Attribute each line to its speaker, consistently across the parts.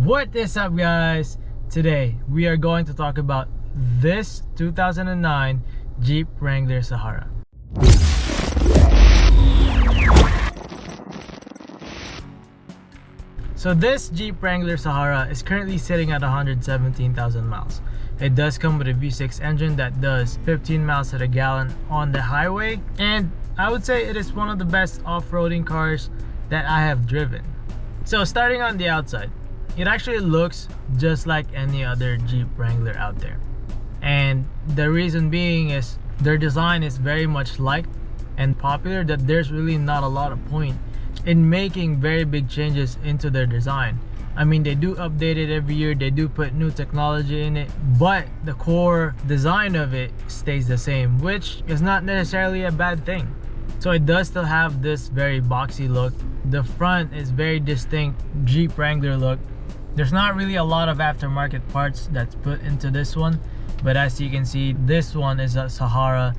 Speaker 1: What is up, guys? Today we are going to talk about this 2009 Jeep Wrangler Sahara. So this Jeep Wrangler Sahara is currently sitting at 117,000 miles. It does come with a V6 engine that does 15 miles to the gallon on the highway, and I would say it is one of the best off-roading cars that I have driven. So starting on the outside, it actually looks just like any other Jeep Wrangler out there, and the reason being is their design is very much liked and popular that there's really not a lot of point in making very big changes into their design. I mean, they do update it every year, they do put new technology in it, but the core design of it stays the same, which is not necessarily a bad thing. So it does still have this very boxy look. The front is very distinct Jeep Wrangler look. There's not really a lot of aftermarket parts that's put into this one, but as you can see, this one is a Sahara,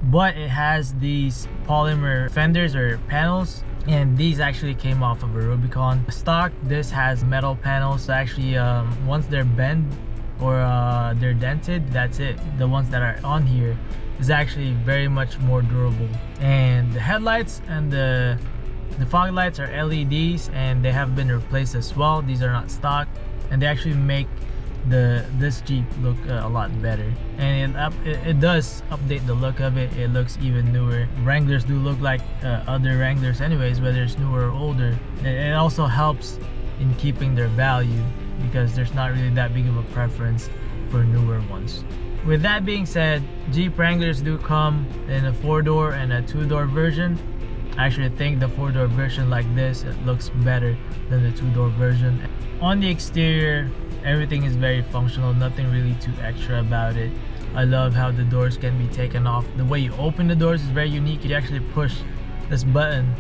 Speaker 1: but it has these polymer fenders or panels, and these actually came off of a Rubicon. Stock, this has metal panels, so actually once they're bent or they're dented, that's it. The ones that are on here is actually very much more durable. And the headlights and the fog lights are LEDs, and they have been replaced as well. These are not stock, and they actually make this Jeep look a lot better, and it does update the look of it. It looks even newer. Wranglers do look like other Wranglers anyways, whether it's newer or older. It also helps in keeping their value because there's not really that big of a preference for newer ones. With that being said, Jeep Wranglers do come in a 4-door and a 2-door version. I actually think the 4-door version like this, it looks better than the 2-door version. On the exterior, everything is very functional, nothing really too extra about it. I love how the doors can be taken off. The way you open the doors is very unique. You actually push this button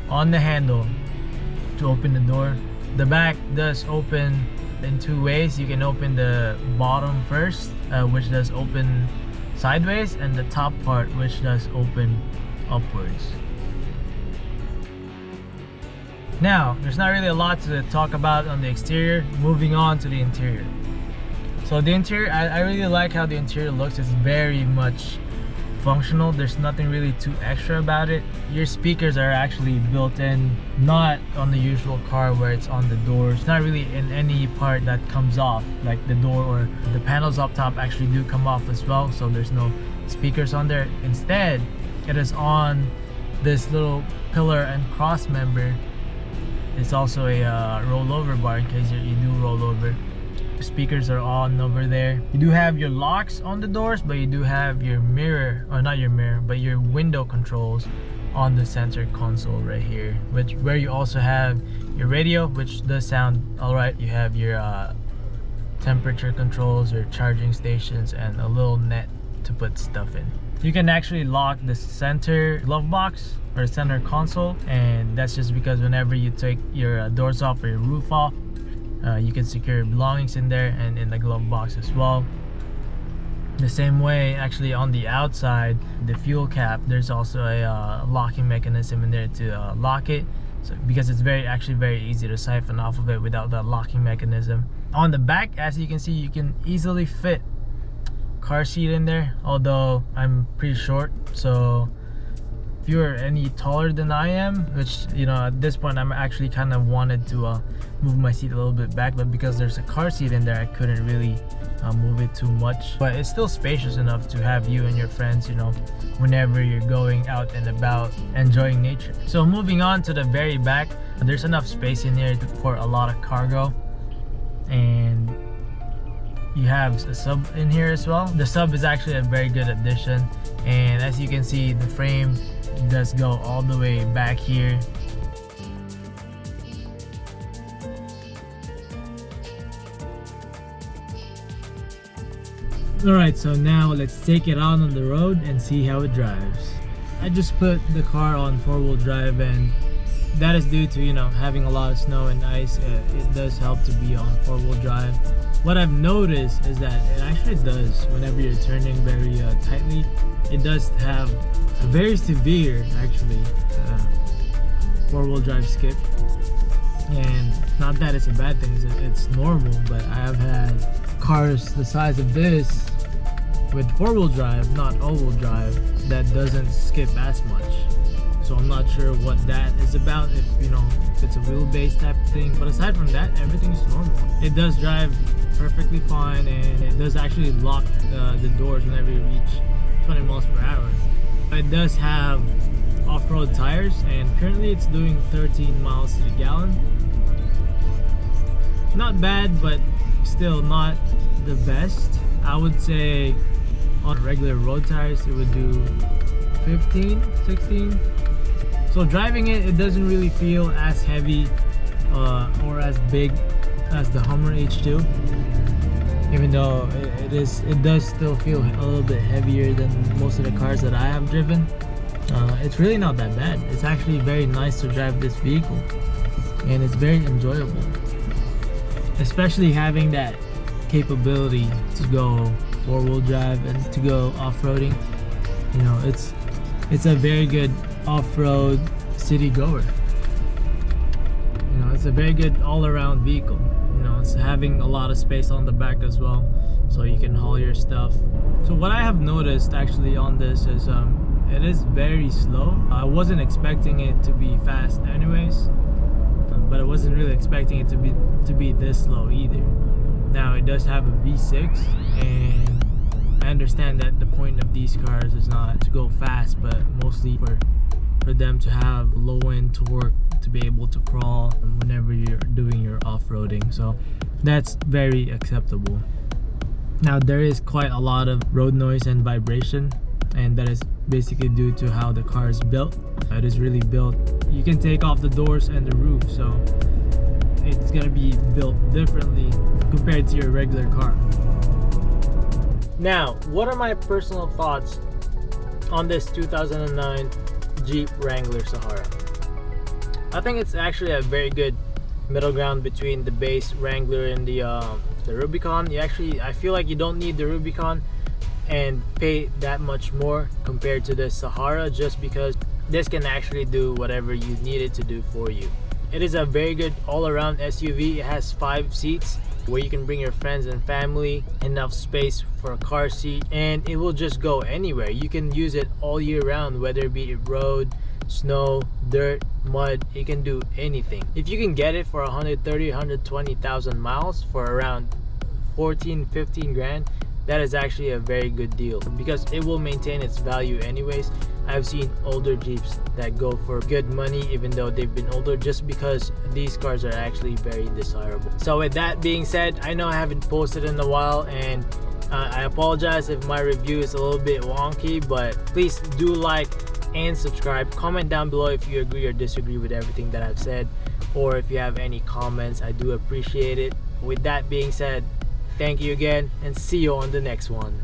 Speaker 1: on the handle to open the door. The back does open in two ways. You can open the bottom first, which does open sideways, and the top part, which does open upwards. Now, there's not really a lot to talk about on the exterior. Moving on to the interior. So the interior, I really like how the interior looks. It's very much functional. There's nothing really too extra about it. Your speakers are actually built in, not on the usual car where it's on the doors. Not really in any part that comes off, like the door or the panels up top actually do come off as well, so there's no speakers on there. Instead, it is on this little pillar and cross member. It's also a rollover bar in case you do roll over. Speakers are on over there. You do have your locks on the doors, but you do have your mirror, or not your mirror, but your window controls on the center console right here, where you also have your radio, which does sound alright. You have your temperature controls, your charging stations, and a little net to put stuff in. You can actually lock the center glove box or center console, and that's just because whenever you take your doors off or your roof off, you can secure your belongings in there and in the glove box as well. The same way, actually, on the outside, the fuel cap, there's also a locking mechanism in there to lock it, so because it's actually very easy to siphon off of it without that locking mechanism. On the back, as you can see, you can easily fit car seat in there, although I'm pretty short, so if you're any taller than I am, which, you know, at this point I'm actually kind of wanted to move my seat a little bit back, but because there's a car seat in there, I couldn't really move it too much. But it's still spacious enough to have you and your friends, you know, whenever you're going out and about enjoying nature. So moving on to the very back, there's enough space in here for a lot of cargo, and you have a sub in here as well. The sub is actually a very good addition, and as you can see, the frame does go all the way back here. Alright, so now let's take it out on the road and see how it drives. I just put the car on 4-wheel drive, and that is due to, you know, having a lot of snow and ice. It does help to be on 4-wheel drive. What I've noticed is that it actually does, whenever you're turning very tightly, it does have a very severe, actually, 4-wheel drive skip. And not that it's a bad thing, it's normal, but I have had cars the size of this with four-wheel drive, not all-wheel drive, that doesn't skip as much. So I'm not sure what that is about, if it's a wheelbase type of thing. But aside from that, everything's normal. It does drive perfectly fine, and it does actually lock the doors whenever you reach 20 miles per hour. It does have off-road tires, and currently it's doing 13 miles to the gallon. Not bad, but still not the best. I would say on regular road tires it would do 15, 16. So driving it doesn't really feel as heavy or as big as the Hummer H2, even though it does still feel a little bit heavier than most of the cars that I have driven. It's really not that bad. It's actually very nice to drive this vehicle, and it's very enjoyable, especially having that capability to go four-wheel drive and to go off-roading. It's a very good off-road city goer. It's a very good all-around vehicle. It's having a lot of space on the back as well, so you can haul your stuff. So what I have noticed actually on this is it is very slow. I wasn't expecting it to be fast anyways, but I wasn't really expecting it to be this slow either. Now it does have a V6, and I understand that the point of these cars is not to go fast, but mostly for them to have low end torque to be able to crawl whenever you're doing your off-roading. So that's very acceptable. Now there is quite a lot of road noise and vibration, and that is basically due to how the car is built. It is really built, you can take off the doors and the roof, so it's gonna be built differently compared to your regular car. Now, what are my personal thoughts on this 2009 Jeep Wrangler Sahara? I think it's actually a very good middle ground between the base Wrangler and the Rubicon. I feel like you don't need the Rubicon and pay that much more compared to the Sahara, just because this can actually do whatever you need it to do for you. It is a very good all-around SUV. It has 5 seats where you can bring your friends and family, enough space for a car seat, and it will just go anywhere. You can use it all year round, whether it be road, snow, dirt, mud. You can do anything. If you can get it for 130, 120,000 miles for around 14, 15 grand, that is actually a very good deal, because it will maintain its value anyways. I've seen older Jeeps that go for good money even though they've been older, just because these cars are actually very desirable. So with that being said, I know I haven't posted in a while, and I apologize if my review is a little bit wonky, but please do like and subscribe. Comment down below if you agree or disagree with everything that I've said, or if you have any comments. I do appreciate it. With that being said, thank you again, and see you on the next one.